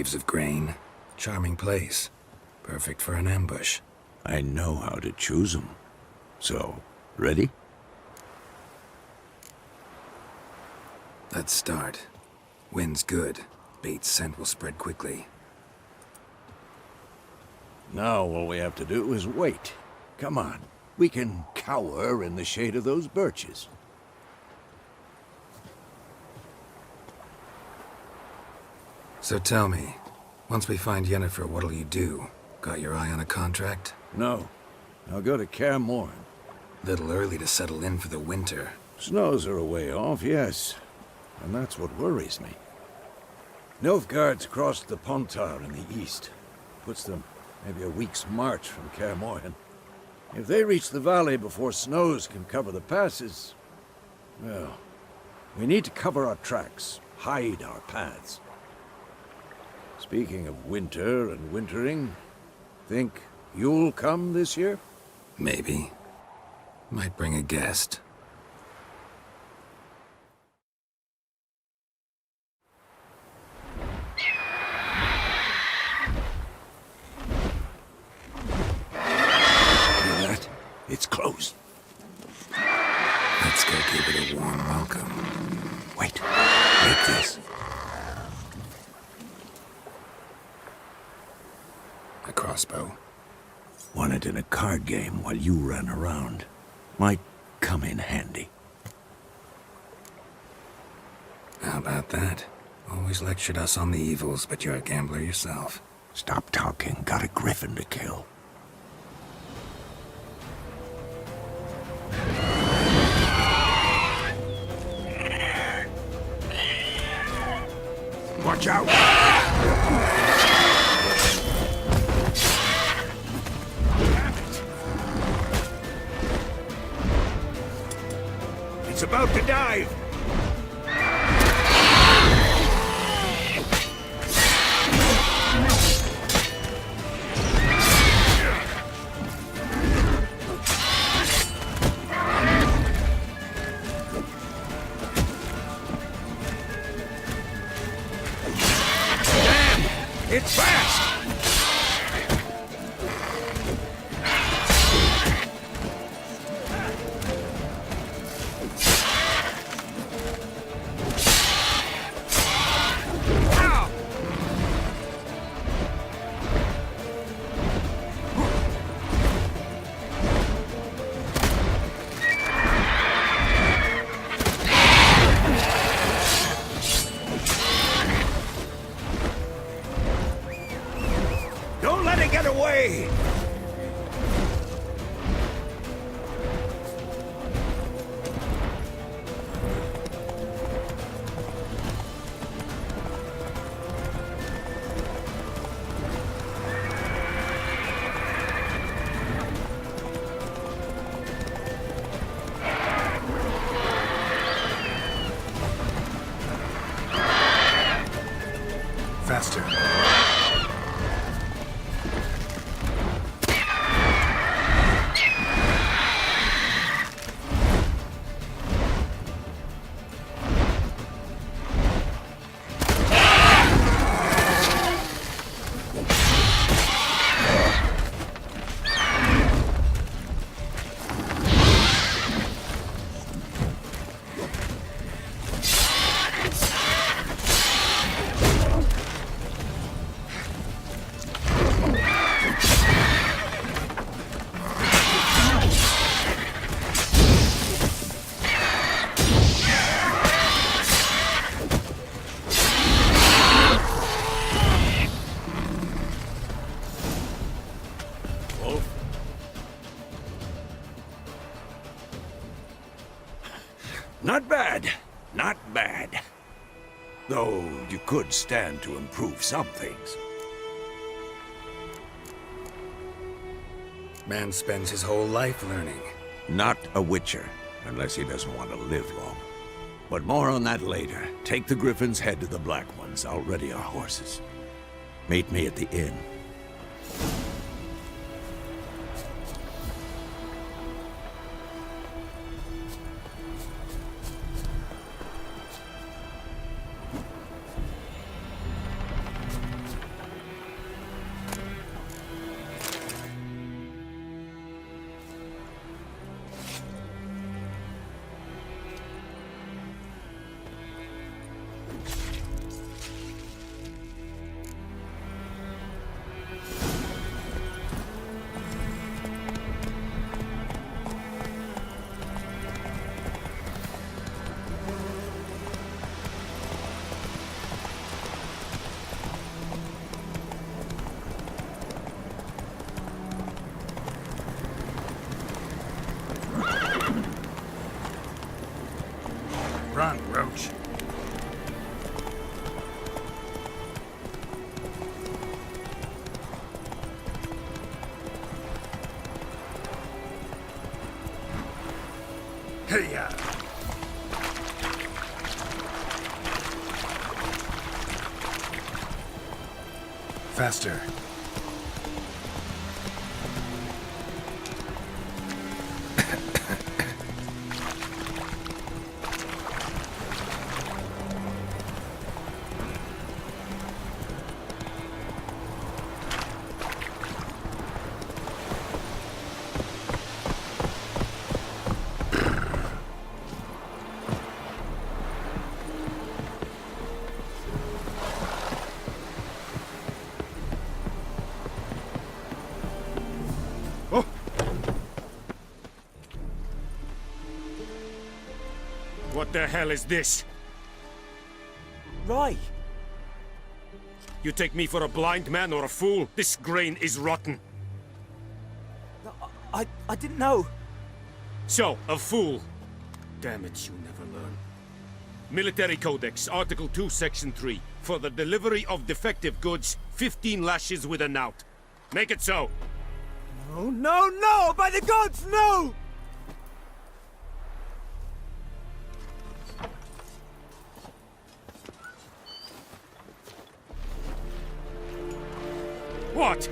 sheaves of grain. Charming place. Perfect for an ambush. I know how to choose them. So, ready? Let's start. Wind's good. Bait's scent will spread quickly. Now all we have to do is wait. Come on. We can cower in the shade of those birches. So tell me, once we find Yennefer, what'll you do? Got your eye on a contract? No. I'll go to Kaer Morhen. Little early to settle in for the winter. Snows are a way off, yes. And that's what worries me. Nilfgaard's crossed the Pontar in the east. Puts them maybe a week's march from Kaer Morhen. If they reach the valley before snows can cover the passes, well, we need to cover our tracks, hide our paths. Speaking of winter and wintering, think you'll come this year? Maybe. Might bring a guest. Hear that? It's closed. Let's go give it a warm welcome. Wait. Take this. A crossbow. Won it in a card game while you ran around. Might come in handy. How about that? Always lectured us on the evils, but you're a gambler yourself. Stop talking. Got a griffin to kill. Watch out! It's about to dive! It's fast! Ow! Don't let it get away! Faster. Not bad. Not bad. Though you could stand to improve some things. Man spends his whole life learning. Not a witcher, unless he doesn't want to live long. But more on that later. Take the Griffin's head to the Black Ones. I'll ready our horses. Meet me at the inn. Hey-ya! Faster. What the hell is this? Rai! You take me for a blind man or a fool? This grain is rotten. I didn't know. So, a fool. Damn it, you never learn. Military Codex, Article 2, Section 3. For the delivery of defective goods, 15 lashes with a knout. Make it so. No, no, no! By the gods, no! What?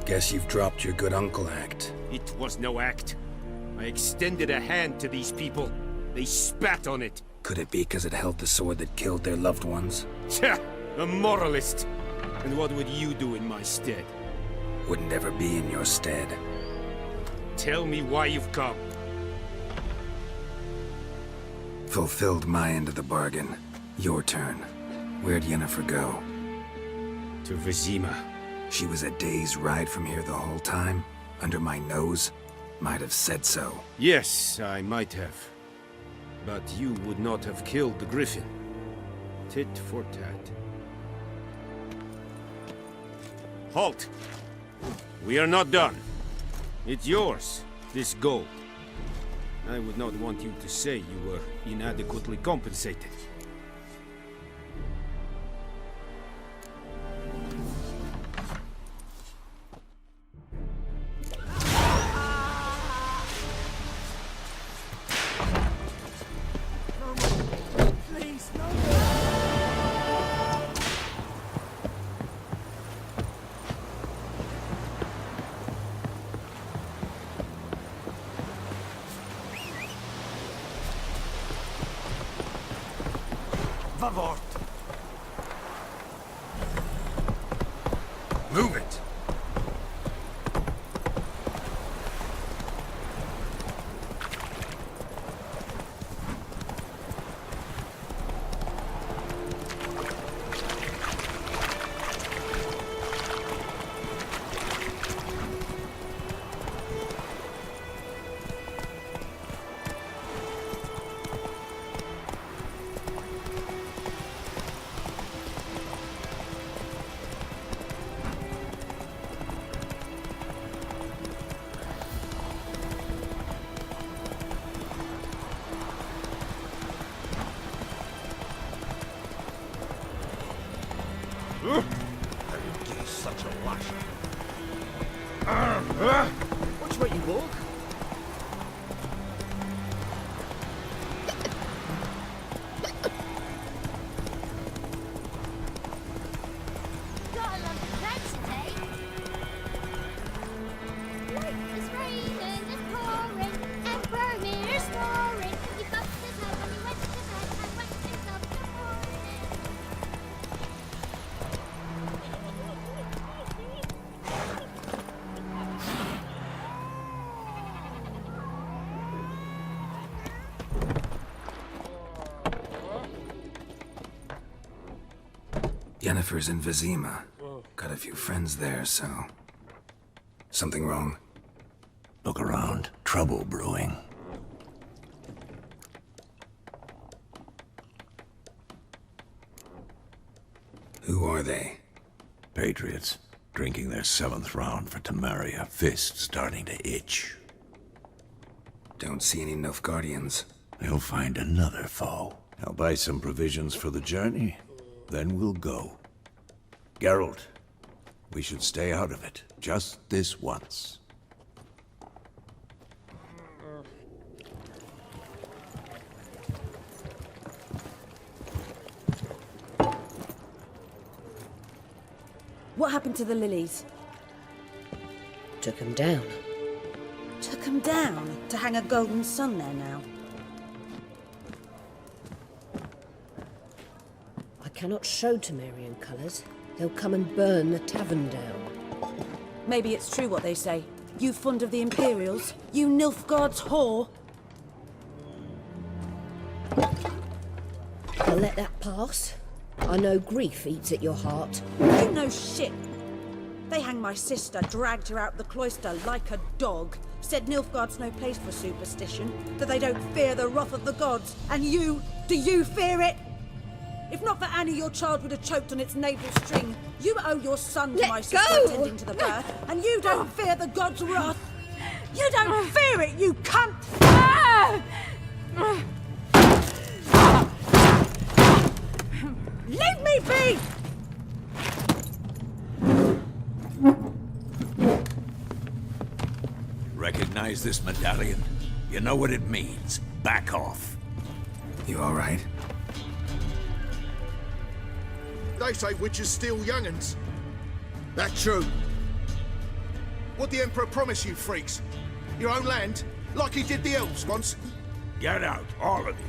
Guess you've dropped your good uncle act. It was no act. I extended a hand to these people. They spat on it. Could it be because it held the sword that killed their loved ones? Tja, a moralist. And what would you do in my stead? Wouldn't ever be in your stead. Tell me why you've come. Fulfilled my end of the bargain. Your turn. Where'd Yennefer go? To Vizima. She was a day's ride from here the whole time? Under my nose? Might have said so. Yes, I might have. But you would not have killed the Griffin. Tit for tat. Halt! We are not done. It's yours, this gold. I would not want you to say you were inadequately compensated. Please, no! Vavort! Move it! Watch where you walk. Got a lot of plans today. It's raining, it's pouring, and Bermuda's snoring. He bumped his head when he went to bed and waked things up in the morning. Yennefer's in Vizima. Got a few friends there, so... Something wrong? Look around. Trouble brewing. Who are they? Patriots. Drinking their 7th round for Temeria. Fist starting to itch. Don't see any Nilfgaardians. They'll find another foe. I'll buy some provisions for the journey. Then we'll go. Geralt, we should stay out of it. Just this once. What happened to the lilies? Took him down. Took them down to hang a golden sun there now. I cannot show Temerian colours. They'll come and burn the tavern down. Maybe it's true what they say. You fond of the Imperials? You Nilfgaard's whore? I'll let that pass. I know grief eats at your heart. You know shit. They hanged my sister, dragged her out the cloister like a dog. Said Nilfgaard's no place for superstition, that they don't fear the wrath of the gods. And you, do you fear it? If not for Annie, your child would have choked on its navel string. You owe your son to Let my sister go! attending to the birth, and you don't fear the gods' wrath. You don't fear it, you cunt! Leave me be! Recognize this medallion? You know what it means. Back off. You alright? They say witches steal young'uns. That true. What the Emperor promise you, freaks? Your own land? Like he did the elves once? Get out, all of you.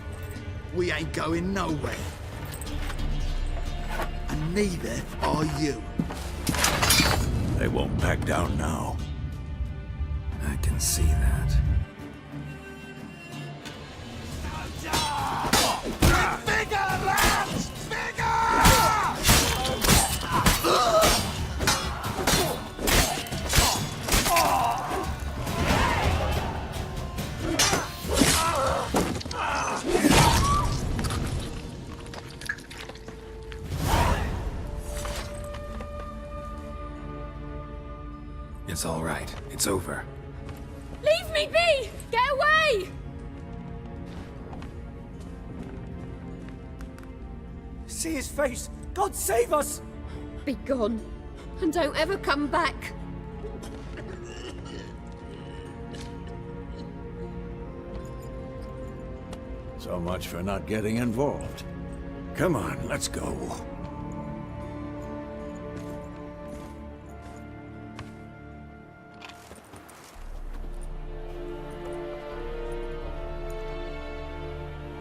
We ain't going nowhere. And neither are you. They won't back down now. I can see that. Bigger, lads! Bigger! It's all right. It's over. Leave me be! Get away! See his face! God save us! Be gone, and don't ever come back. So much for not getting involved. Come on, let's go.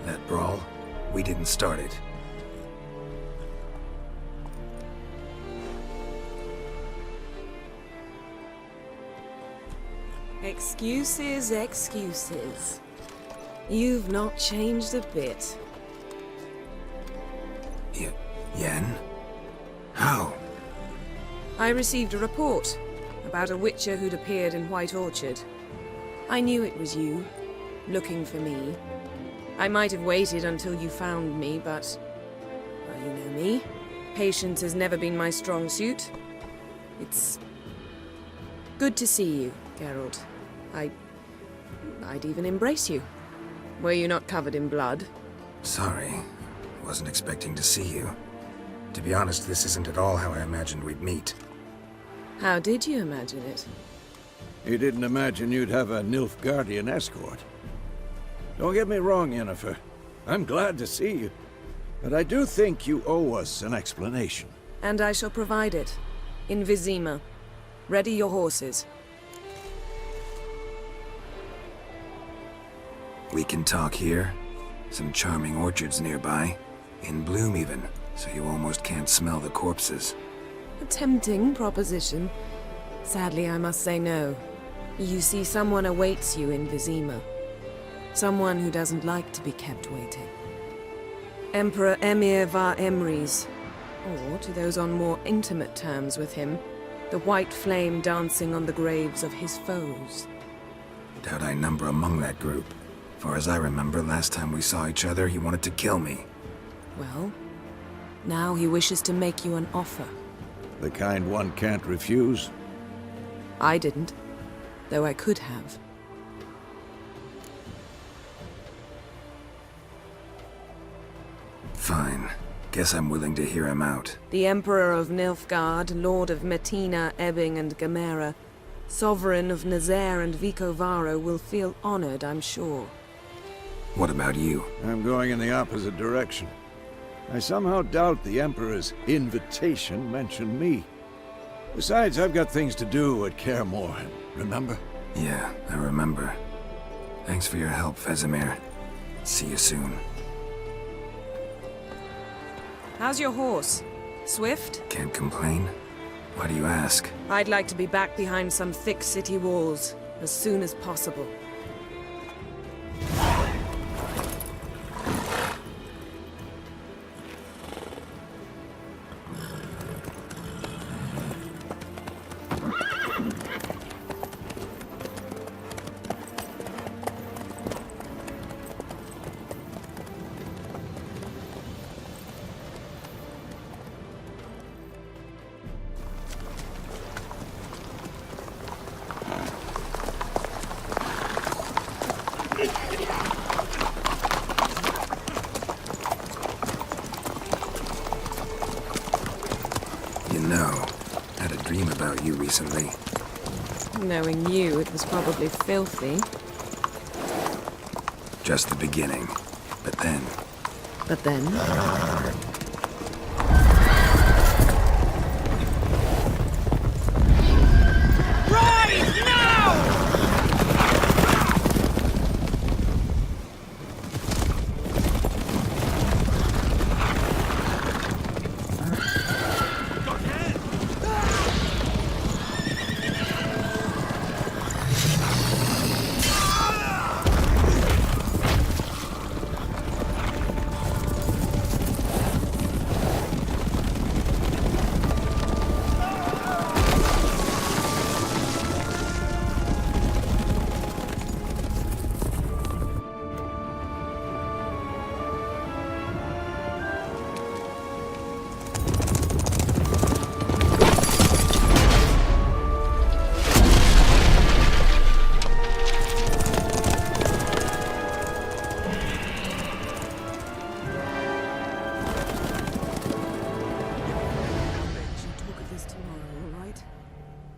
That brawl, we didn't start it. Excuses, excuses. You've not changed a bit. Yen? How? I received a report about a witcher who'd appeared in White Orchard. I knew it was you, looking for me. I might have waited until you found me, but... well, you know me. Patience has never been my strong suit. It's... good to see you, Geralt. I'd even embrace you. Were you not covered in blood? Sorry. Wasn't expecting to see you. To be honest, this isn't at all how I imagined we'd meet. How did you imagine it? You didn't imagine you'd have a Nilfgaardian escort. Don't get me wrong, Yennefer. I'm glad to see you. But I do think you owe us an explanation. And I shall provide it. In Vizima. Ready your horses. We can talk here. Some charming orchards nearby. In bloom even, so you almost can't smell the corpses. A tempting proposition. Sadly, I must say no. You see, someone awaits you in Vizima. Someone who doesn't like to be kept waiting. Emperor Emir var Emrys. Or, to those on more intimate terms with him, the white flame dancing on the graves of his foes. Doubt I number among that group. Far as I remember, last time we saw each other, he wanted to kill me. Well, now he wishes to make you an offer. The kind one can't refuse. I didn't, though I could have. Fine. Guess I'm willing to hear him out. The Emperor of Nilfgaard, Lord of Metina, Ebbing, and Gamera, Sovereign of Nazaire and Vicovaro will feel honored, I'm sure. What about you? I'm going in the opposite direction. I somehow doubt the Emperor's invitation mentioned me. Besides, I've got things to do at Kaer Morhen, remember? Yeah, I remember. Thanks for your help, Vesemir. See you soon. How's your horse? Swift? Can't complain. Why do you ask? I'd like to be back behind some thick city walls as soon as possible. You know, had a dream about you recently. Knowing you, it was probably filthy. Just the beginning. But then... But then...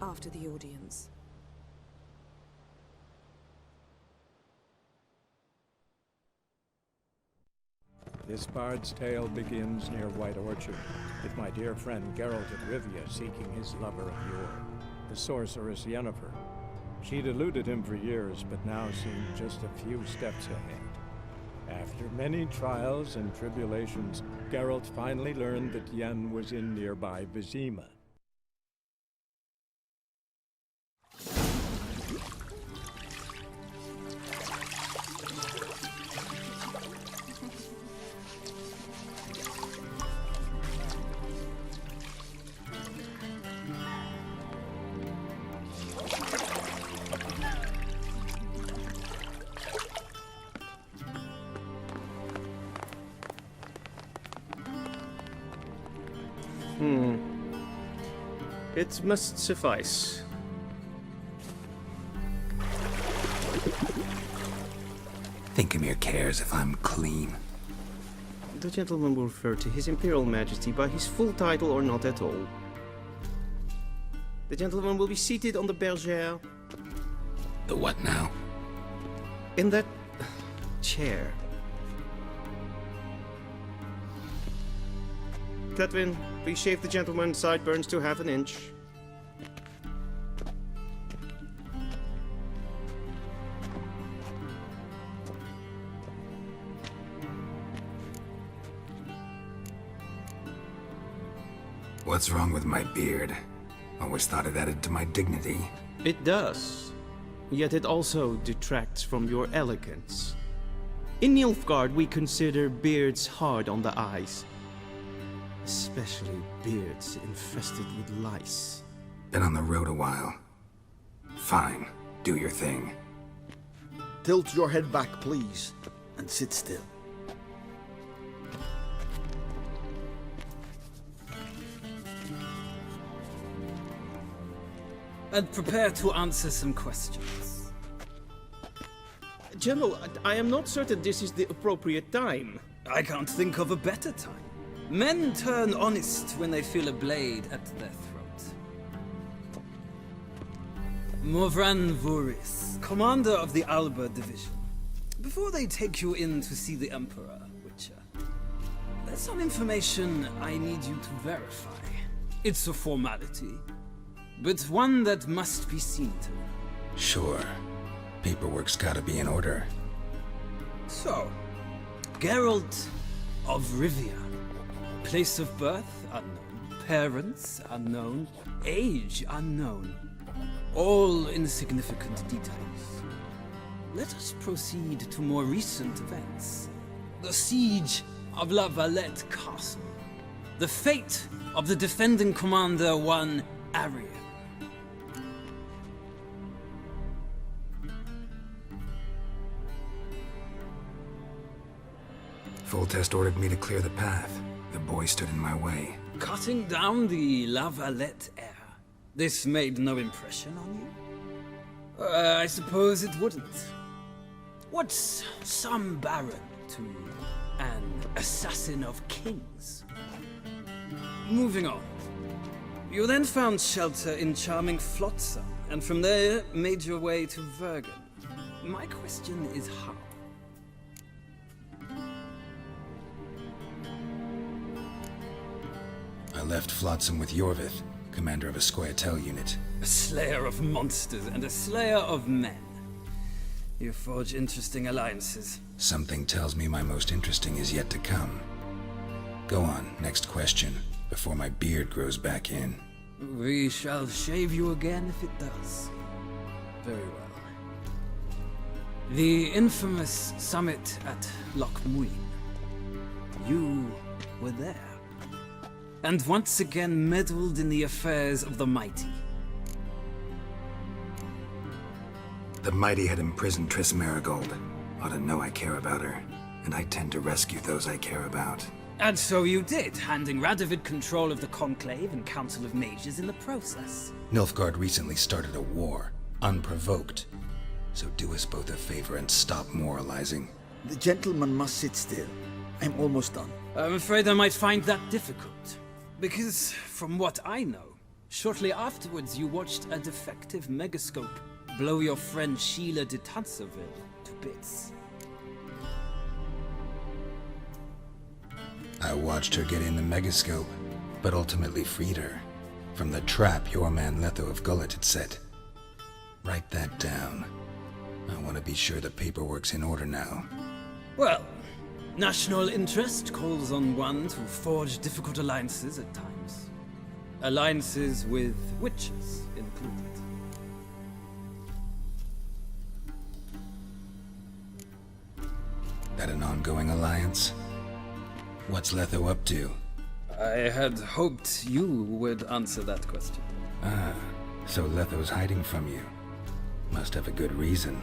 After the audience. This bard's tale begins near White Orchard, with my dear friend Geralt of Rivia seeking his lover of yore, the sorceress Yennefer. She'd eluded him for years, but now seemed just a few steps ahead. After many trials and tribulations, Geralt finally learned that Yen was in nearby Vizima. It must suffice. Thinkamir cares if I'm clean. The gentleman will refer to His Imperial Majesty by his full title or not at all. The gentleman will be seated on the bergère. The what now? In that chair. Cletwin, please shave the gentleman's sideburns to half an inch. What's wrong with my beard? Always thought it added to my dignity. It does. Yet it also detracts from your elegance. In Nilfgaard, we consider beards hard on the eyes. Especially beards infested with lice. Been on the road a while. Fine, do your thing. Tilt your head back, please, and sit still. And prepare to answer some questions. General, I am not certain this is the appropriate time. I can't think of a better time. Men turn honest when they feel a blade at their throat. Morvran Vuris, commander of the Alba Division. Before they take you in to see the Emperor, Witcher, there's some information I need you to verify. It's a formality, but one that must be seen to. Sure. Paperwork's gotta be in order. So, Geralt of Rivia. Place of birth unknown. Parents unknown. Age unknown. All insignificant details. Let us proceed to more recent events. The siege of La Valette Castle. The fate of the defending commander, one Arian. Foltest ordered me to clear the path. The boy stood in my way. Cutting down the La Valette heir. This made no impression on you? I suppose it wouldn't. What's some baron to an assassin of kings? Moving on. You then found shelter in charming Flotsam, and from there made your way to Vergen. My question is how? I left Flotsam with Yorvith, commander of a Scoia'tael unit. A slayer of monsters and a slayer of men. You forge interesting alliances. Something tells me my most interesting is yet to come. Go on, next question, before my beard grows back in. We shall shave you again if it does. Very well. The infamous summit at Loch Muin. You were there. And once again meddled in the affairs of the mighty. The mighty had imprisoned Triss Merigold. Ought to know I care about her, and I tend to rescue those I care about. And so you did, handing Radovid control of the Conclave and Council of Mages in the process. Nilfgaard recently started a war, unprovoked. So do us both a favor and stop moralizing. The gentleman must sit still. I'm almost done. I'm afraid I might find that difficult. Because, from what I know, shortly afterwards you watched a defective megascope blow your friend Sheila de Tanserville to bits. I watched her get in the megascope, but ultimately freed her from the trap your man Letho of Gullet had set. Write that down. I want to be sure the paperwork's in order now. Well, national interest calls on one to forge difficult alliances at times. Alliances with witches included. That an ongoing alliance? What's Letho up to? I had hoped you would answer that question. Ah, so Letho's hiding from you. Must have a good reason.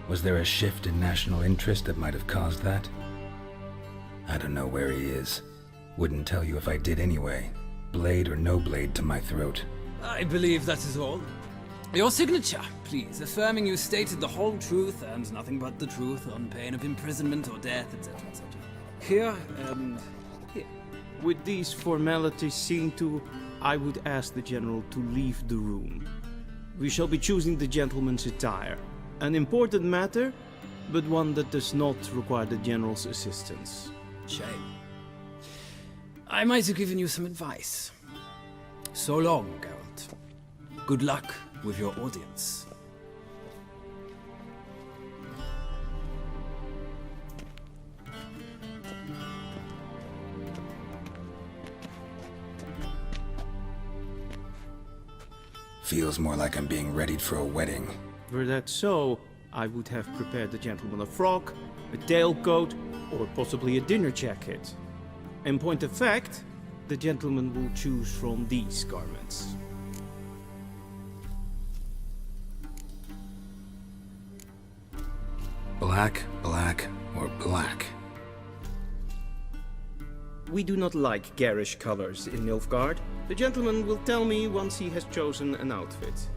Was there a shift in national interest that might have caused that? I don't know where he is. Wouldn't tell you if I did anyway. Blade or no blade to my throat. I believe that is all. Your signature, please, affirming you stated the whole truth and nothing but the truth on pain of imprisonment or death, etc., etc. Here and here. With these formalities seen to, I would ask the General to leave the room. We shall be choosing the gentleman's attire. An important matter, but one that does not require the General's assistance. Shame. I might have given you some advice. So long, Geralt. Good luck with your audience. Feels more like I'm being readied for a wedding. Were that so, I would have prepared the gentleman a frock, a tailcoat, or possibly a dinner jacket. In point of fact, the gentleman will choose from these garments. Black, black, or black? We do not like garish colors in Nilfgaard. The gentleman will tell me once he has chosen an outfit.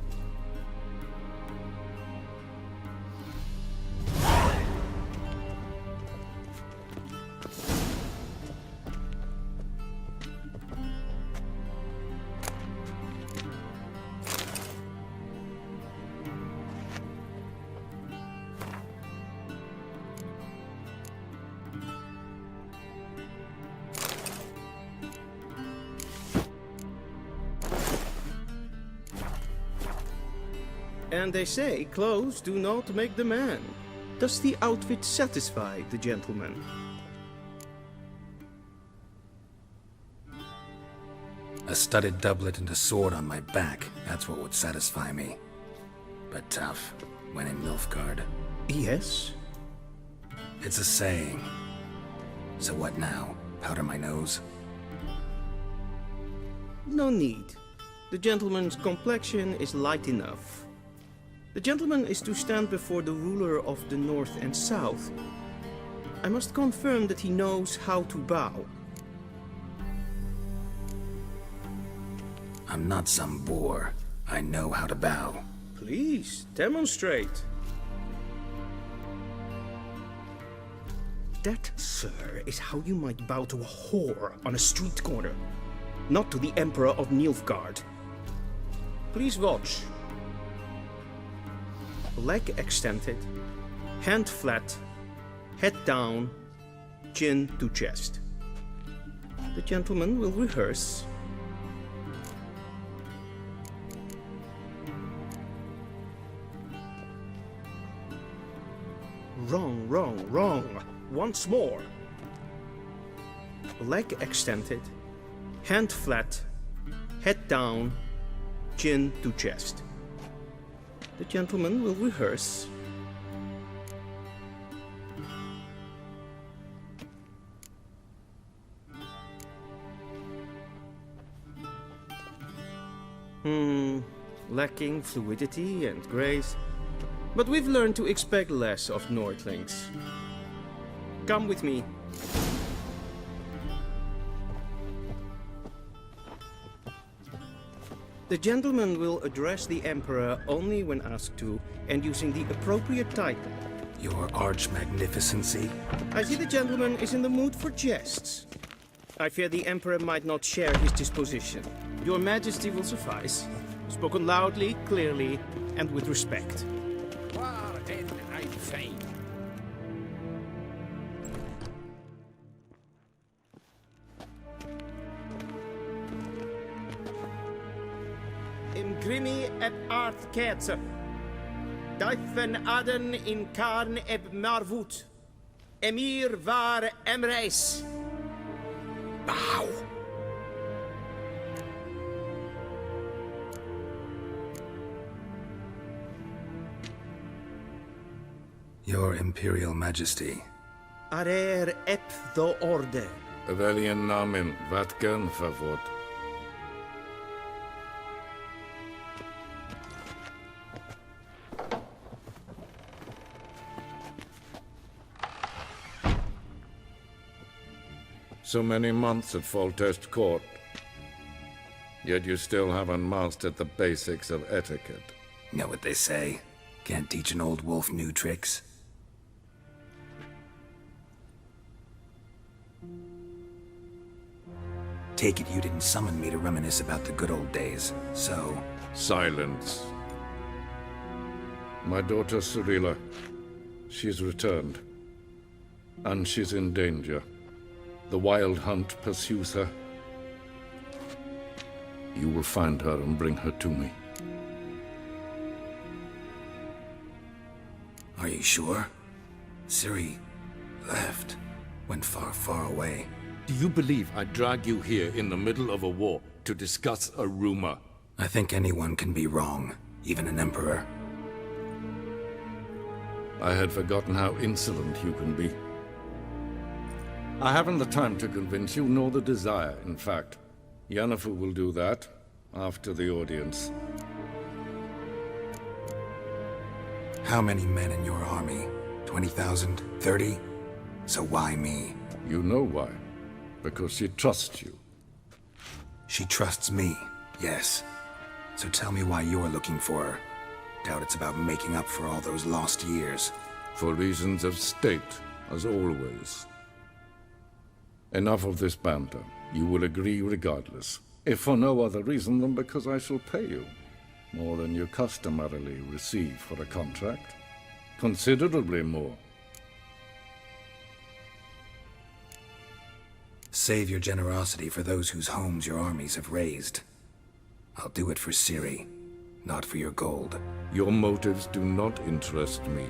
And they say clothes do not make the man. Does the outfit satisfy the gentleman? A studded doublet and a sword on my back, that's what would satisfy me. But tough, when in Nilfgaard. Yes? It's a saying. So what now? Powder my nose? No need. The gentleman's complexion is light enough. The gentleman is to stand before the ruler of the North and South. I must confirm that he knows how to bow. I'm not some boor. I know how to bow. Please, demonstrate. That, sir, is how you might bow to a whore on a street corner, not to the Emperor of Nilfgaard. Please watch. Leg extended, hand flat, head down, chin to chest. The gentleman will rehearse. Wrong, wrong, wrong. Once more. Leg extended, hand flat, head down, chin to chest. The gentleman will rehearse. Lacking fluidity and grace. But we've learned to expect less of Nordlings. Come with me. The gentleman will address the Emperor only when asked to, and using the appropriate title. Your Arch-Magnificency? I see the gentleman is in the mood for jests. I fear the Emperor might not share his disposition. Your Majesty will suffice. Spoken loudly, clearly, and with respect. I'm fine. Im grimi eb art ketzer. Daifen aden in karn eb marvut. Emir var emreis. Bow. Your Imperial Majesty. Arer ep the orde. Weljen namen Vatken favor. So many months at Foltest Court. Yet you still haven't mastered the basics of etiquette. Know what they say? Can't teach an old wolf new tricks. Take it you didn't summon me to reminisce about the good old days, so... Silence. My daughter Cirilla. She's returned. And she's in danger. The Wild Hunt pursues her. You will find her and bring her to me. Are you sure? Ciri left. Went far, far away. Do you believe I drag you here in the middle of a war to discuss a rumor? I think anyone can be wrong, even an emperor. I had forgotten how insolent you can be. I haven't the time to convince you, nor the desire, in fact. Yennefer will do that after the audience. How many men in your army? 20,000? 30? So why me? You know why. Because she trusts you. She trusts me, yes. So tell me why you're looking for her. Doubt it's about making up for all those lost years. For reasons of state, as always. Enough of this banter. You will agree regardless. If for no other reason than because I shall pay you. More than you customarily receive for a contract. Considerably more. Save your generosity for those whose homes your armies have razed. I'll do it for Ciri, not for your gold. Your motives do not interest me.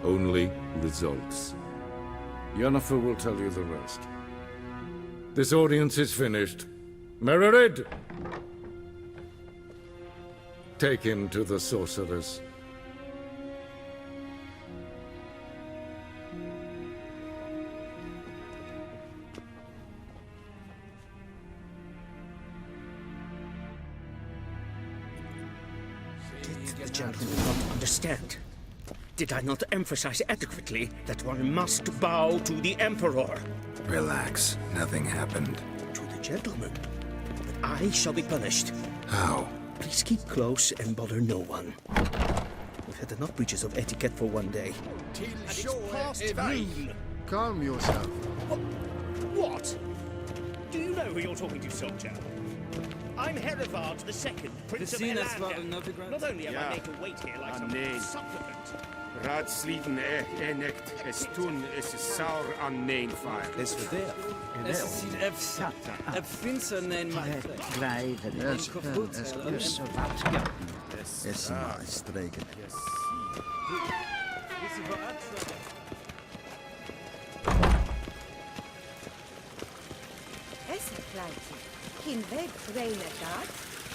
Only results. Yennefer will tell you the rest. This audience is finished. Mererid! Take him to the sorceress. The gentleman not understand. Did I not emphasize adequately that one must bow to the Emperor? Relax. Nothing happened. To the gentleman. But I shall be punished. How? Please keep close and bother no one. We've had enough breaches of etiquette for one day. And it's past noon. Calm yourself. What? Do you know who you're talking to, soldier? I'm Herivard II, Prince of Helander. Not only am I made to wait here like some supplement. Raadslieven enikt, es tun, es saur an main fire. Es ver. Es ziet finster nein Es maar streken. Es kleintje. Geen weg reine dat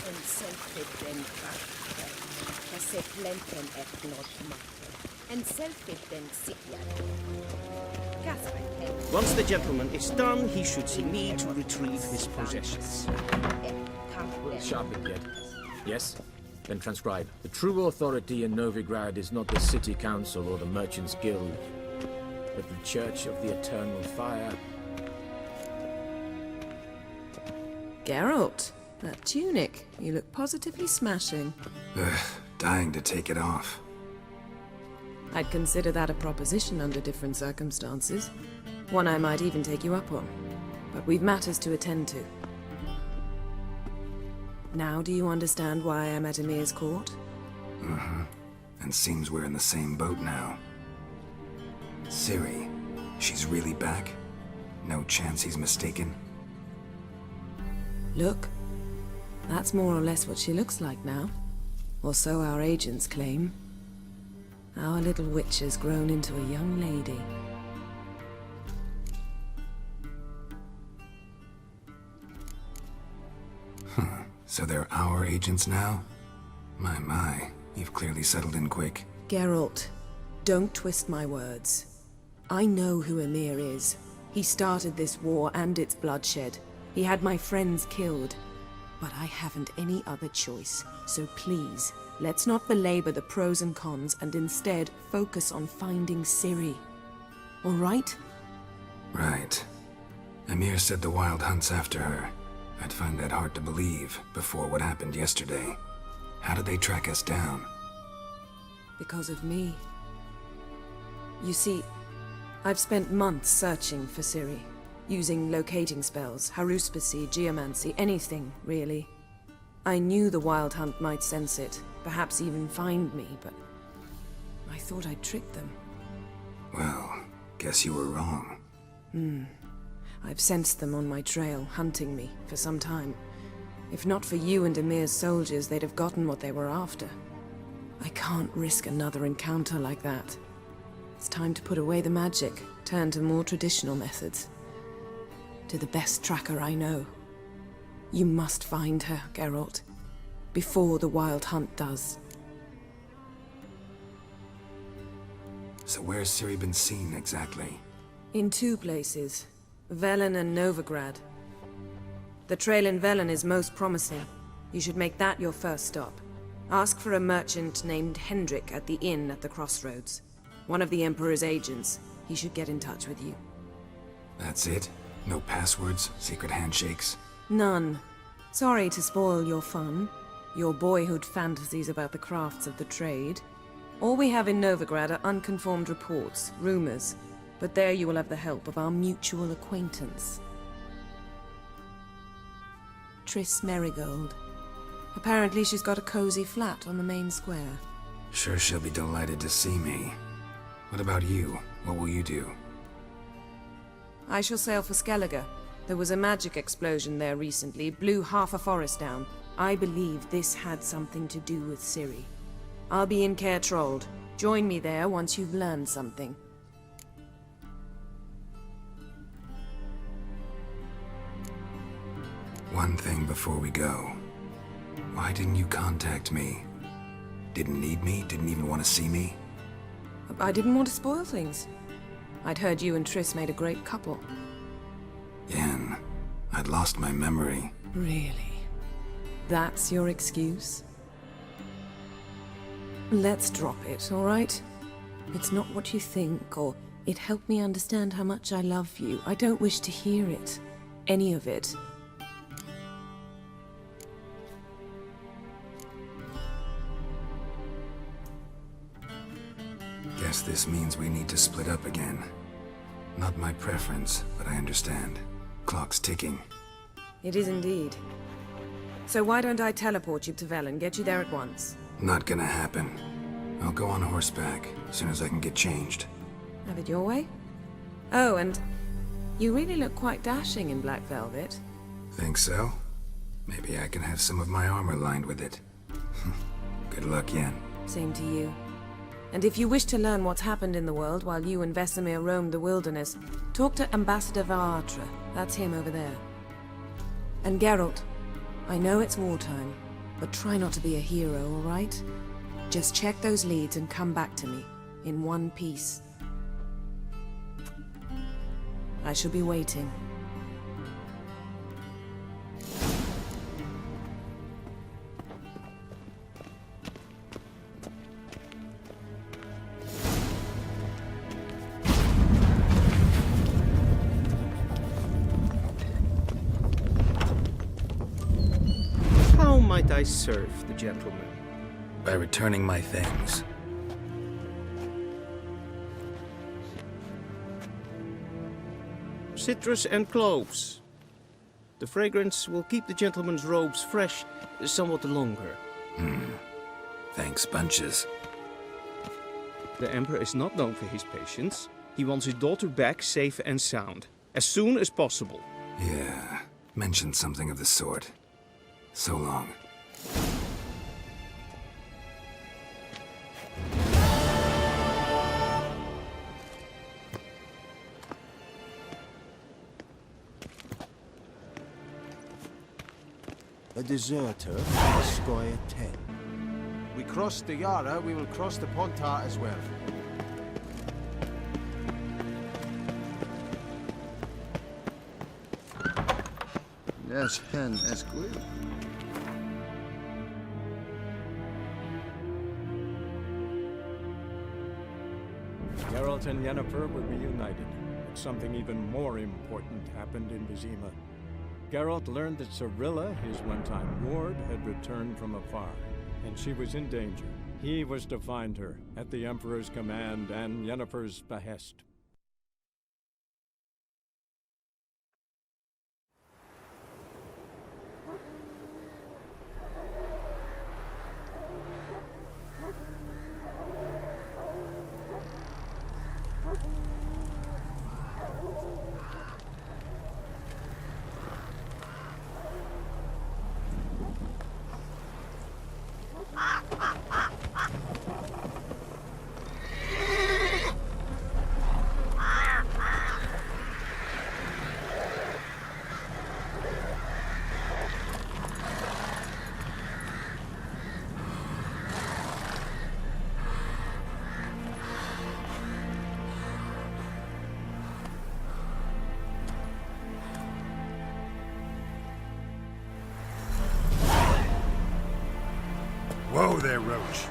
en selfie den kracht. Dat se flenten et not matter. En selfie den sikja. Once the gentleman is done, he should see me to retrieve his possessions. Sharp it, kid. Yes? Then transcribe. The true authority in Novigrad is not the City Council or the Merchants Guild, but the Church of the Eternal Fire. Geralt, that tunic. You look positively smashing. Ugh, dying to take it off. I'd consider that a proposition under different circumstances. One I might even take you up on. But we've matters to attend to. Now do you understand why I'm at Emir's court? Mm-hmm. And seems we're in the same boat now. Ciri, she's really back? No chance he's mistaken? Look, that's more or less what she looks like now. Or so our agents claim. Our little witch has grown into a young lady. Huh. So they're our agents now? My, you've clearly settled in quick. Geralt, don't twist my words. I know who Emir is. He started this war and its bloodshed. He had my friends killed. But I haven't any other choice. So please, let's not belabor the pros and cons and instead focus on finding Ciri. All right? Right. Emir said the Wild Hunt's after her. I'd find that hard to believe before what happened yesterday. How did they track us down? Because of me. You see, I've spent months searching for Ciri. Using locating spells, haruspicy, geomancy, anything, really. I knew the Wild Hunt might sense it, perhaps even find me, but I thought I'd tricked them. Well, guess you were wrong. I've sensed them on my trail, hunting me, for some time. If not for you and Emir's soldiers, they'd have gotten what they were after. I can't risk another encounter like that. It's time to put away the magic, turn to more traditional methods. To the best tracker I know. You must find her, Geralt, before the Wild Hunt does. So where's Ciri been seen exactly? In 2 places, Velen and Novigrad. The trail in Velen is most promising. You should make that your first stop. Ask for a merchant named Hendrik at the inn at the crossroads. One of the Emperor's agents. He should get in touch with you. That's it? No passwords? Secret handshakes? None. Sorry to spoil your fun. Your boyhood fantasies about the crafts of the trade. All we have in Novigrad are unconfirmed reports, rumors. But there you will have the help of our mutual acquaintance. Triss Merigold. Apparently she's got a cozy flat on the main square. Sure she'll be delighted to see me. What about you? What will you do? I shall sail for Skellige. There was a magic explosion there recently, blew half a forest down. I believe this had something to do with Ciri. I'll be in Caer Trolde. Join me there once you've learned something. One thing before we go. Why didn't you contact me? Didn't need me? Didn't even want to see me? I didn't want to spoil things. I'd heard you and Triss made a great couple. Yen, I'd lost my memory. Really? That's your excuse? Let's drop it, all right? It's not what you think, or it helped me understand how much I love you. I don't wish to hear it. Any of it. Guess this means we need to split up again. Not my preference, but I understand. Clock's ticking. It is indeed. So why don't I teleport you to Velen, get you there at once? Not gonna happen. I'll go on horseback, as soon as I can get changed. Have it your way? Oh, and you really look quite dashing in black velvet. Think so? Maybe I can have some of my armor lined with it. Good luck, Yen. Same to you. And if you wish to learn what's happened in the world while you and Vesemir roamed the wilderness, talk to Ambassador Varatra. That's him over there. And Geralt, I know it's wartime, but try not to be a hero, all right? Just check those leads and come back to me, in one piece. I shall be waiting. How might I serve the gentleman? By returning my things. Citrus and cloves. The fragrance will keep the gentleman's robes fresh somewhat longer. Thanks, bunches. The Emperor is not known for his patience. He wants his daughter back safe and sound, as soon as possible. Yeah, mentioned something of the sort. So long. A deserter from Squire 10. We crossed the Yara, we will cross the Pontar as well. Yes, hen esquil. Geralt and Yennefer were reunited, but something even more important happened in Vizima. Geralt learned that Cirilla, his one-time ward, had returned from afar, and she was in danger. He was to find her, at the Emperor's command and Yennefer's behest. there, Roach.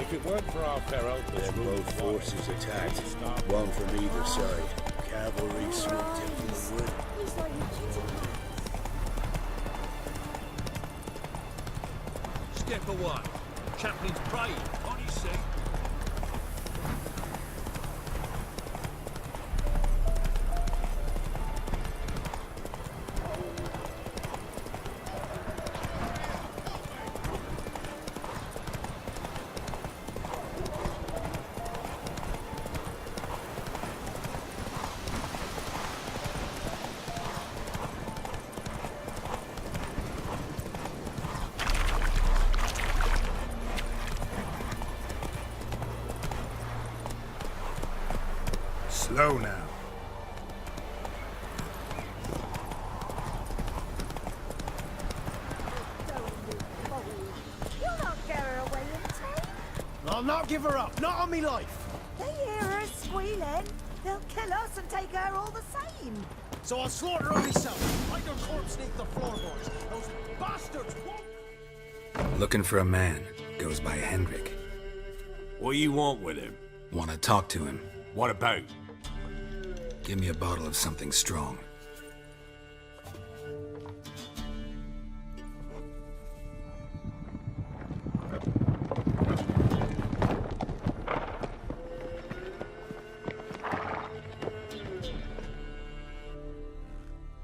If it weren't for our fair uncles, both forces attacked, one from either side. Cavalry swooped in from the wood. Step away. Chaplain's praying. Can't you see? Slow now. You'll not get her away in time. I'll not give her up, not on me life. They hear her squealing. They'll kill us and take her all the same. So I'll slaughter her myself. Hide her corpse beneath the floorboards. Those bastards won't... Looking for a man. Goes by Hendrik. What do you want with him? Want to talk to him. What about? Give me a bottle of something strong.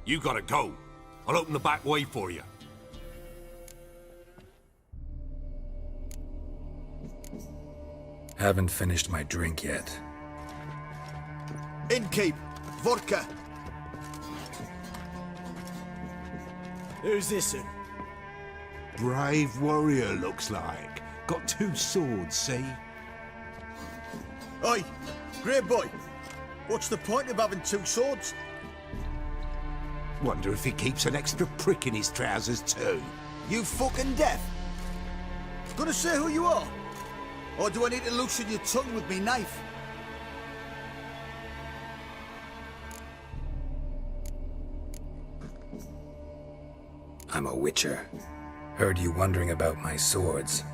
You gotta go. I'll open the back way for you. Haven't finished my drink yet. Innkeep! Vodka! Who's this in? Brave warrior, looks like. Got 2 swords, see? Oi! Grey boy! What's the point of having 2 swords? Wonder if he keeps an extra prick in his trousers, too. You fucking deaf? Gonna say who you are? Or do I need to loosen your tongue with me knife? I'm a witcher. Heard you wondering about my swords.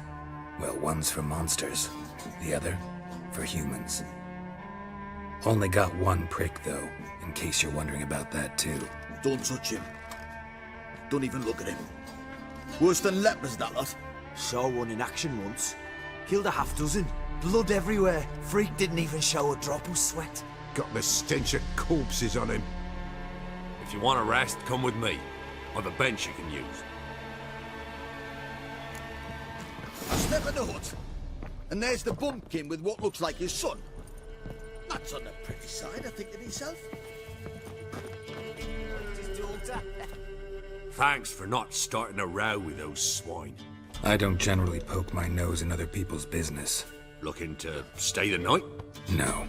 Well, one's for monsters, the other for humans. Only got 1 prick, though, in case you're wondering about that, too. Don't touch him. Don't even look at him. Worse than lepers, that lot. Saw one in action once. Killed a half-dozen. Blood everywhere. Freak didn't even show a drop of sweat. Got the stench of corpses on him. If you want a rest, come with me. Or the bench you can use. I step in the hut, and there's the bumpkin with what looks like his son. That's on the pretty side, I think to myself. His daughter. Thanks for not starting a row with those swine. I don't generally poke my nose in other people's business. Looking to stay the night? No.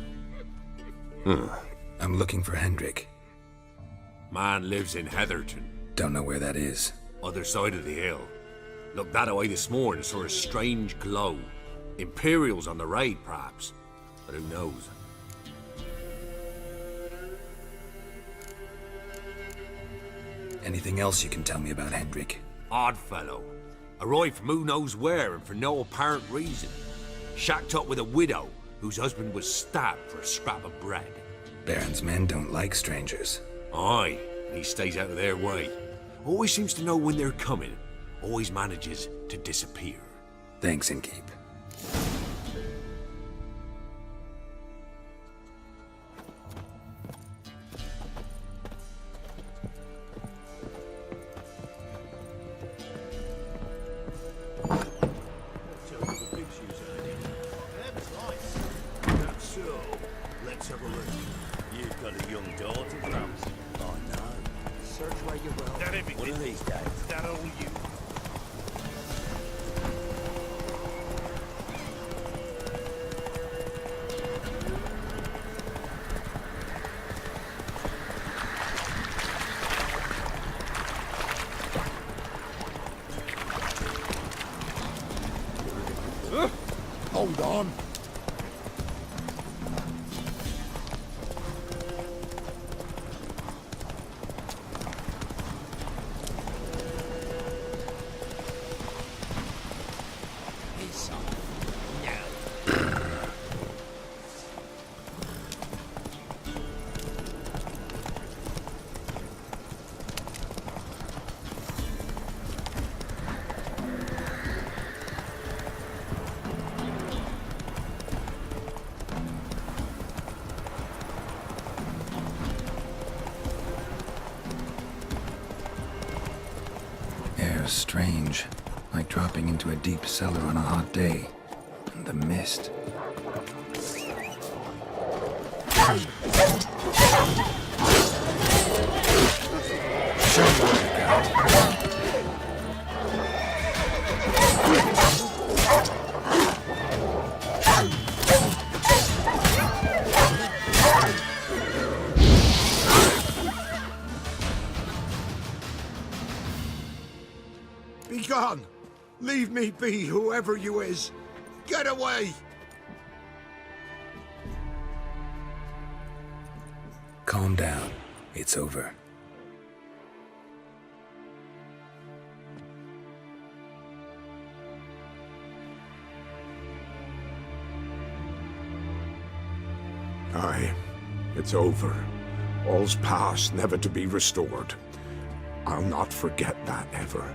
I'm looking for Hendrik. Man lives in Heatherton. Don't know where that is. Other side of the hill. Looked that away this morning, saw a strange glow. Imperials on the raid, perhaps. But who knows? Anything else you can tell me about Hendrik? Odd fellow. Arrived from who knows where and for no apparent reason. Shacked up with a widow whose husband was stabbed for a scrap of bread. Baron's men don't like strangers. Aye, and he stays out of their way. Always seems to know when they're coming. Always manages to disappear. Thanks, Innkeep. Let's have a look. You've got a young daughter, perhaps? Oh no. Search where you will. That everything? One of these days. Is that all you? Hold on. Air's strange, like dropping into a deep cellar on a hot day. And the mist. Show me what you got. Be gone! Leave me be, whoever you is! Get away! Calm down. It's over. Aye, it's over. All's past, never to be restored. I'll not forget that ever.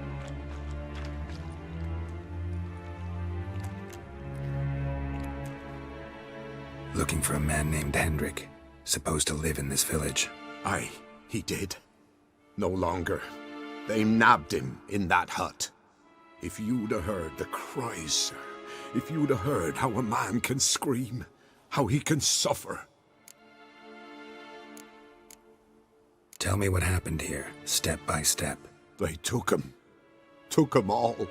Looking for a man named Hendrik, supposed to live in this village. Aye, he did. No longer. They nabbed him in that hut. If you'd have heard the cries, sir, if you'd have heard how a man can scream, how he can suffer. Tell me what happened here, step by step. They took him. Took him all.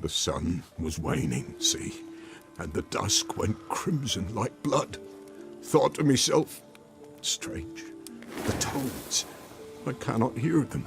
The sun was waning, see, and the dusk went crimson like blood. Thought to myself, strange, the toads, I cannot hear them.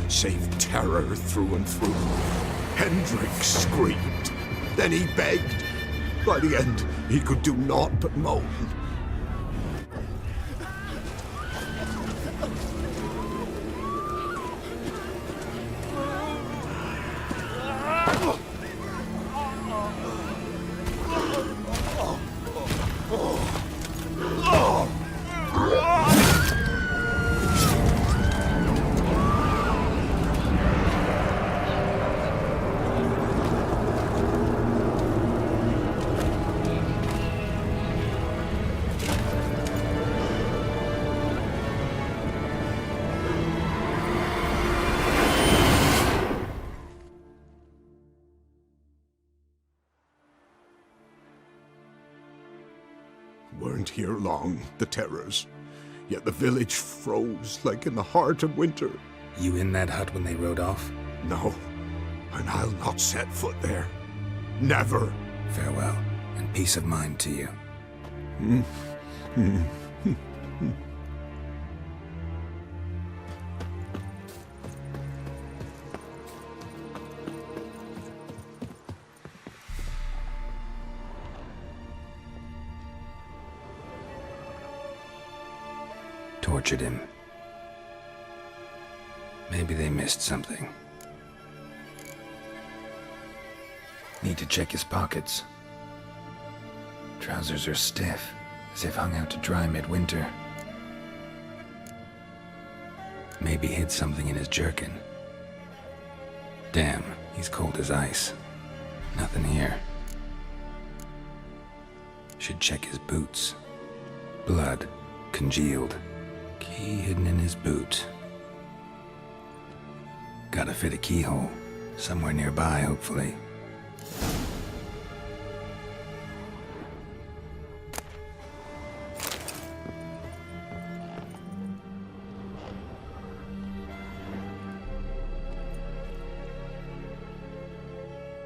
Save terror through and through. Hendrik screamed. Then he begged. By the end, he could do naught but moan. here long, the terrors. Yet the village froze like in the heart of winter. You in that hut when they rode off? No, and I'll not set foot there. Never. Farewell, and peace of mind to you. Tortured him. Maybe they missed something. Need to check his pockets. Trousers are stiff, as if hung out to dry midwinter. Maybe hid something in his jerkin. Damn, he's cold as ice. Nothing here. Should check his boots. Blood, congealed. Key hidden in his boot. Gotta fit a keyhole. Somewhere nearby, hopefully.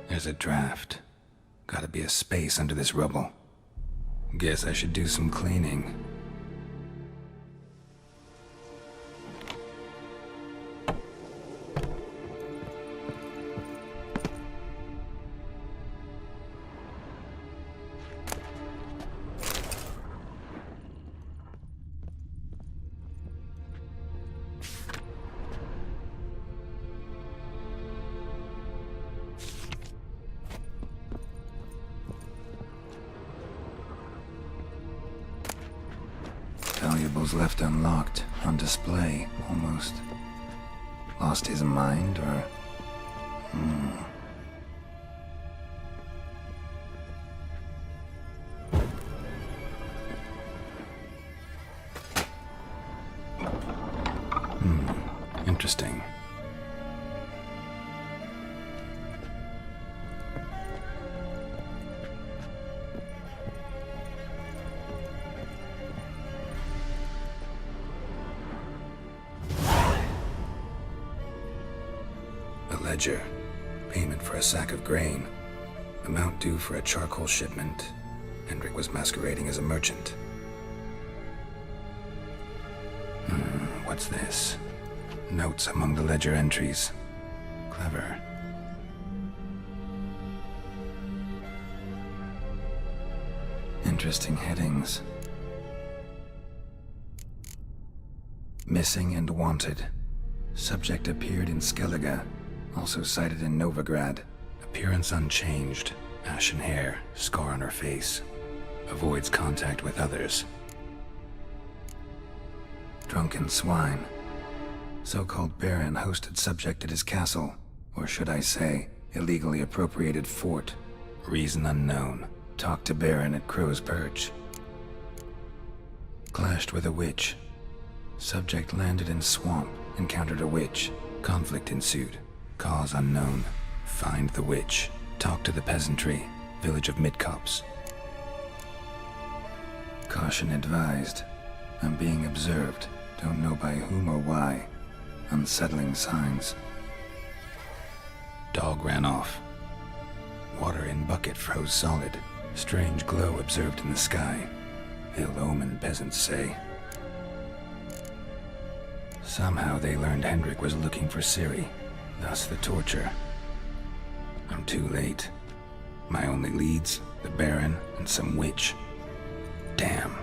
There's a draft. Gotta be a space under this rubble. Guess I should do some cleaning. Valuables left unlocked, on display, almost. Lost his mind, or... Interesting. A ledger. Payment for a sack of grain. Amount due for a charcoal shipment. Hendrik was masquerading as a merchant. What's this? Notes among the ledger entries. Clever. Interesting headings. Missing and wanted. Subject appeared in Skellige. Also cited in Novigrad. Appearance unchanged. Ashen hair. Scar on her face. Avoids contact with others. Drunken swine. So-called Baron hosted subject at his castle. Or should I say, illegally appropriated fort. Reason unknown. Talked to Baron at Crow's Perch. Clashed with a witch. Subject landed in swamp. Encountered a witch. Conflict ensued. Cause unknown. Find the witch. Talk to the peasantry. Village of Midcopse. Caution advised. I'm being observed. Don't know by whom or why. Unsettling signs. Dog ran off. Water in bucket froze solid. Strange glow observed in the sky. Ill omen, peasants say. Somehow they learned Hendrik was looking for Ciri. Thus the torture. I'm too late. My only leads, the Baron and some witch. Damn.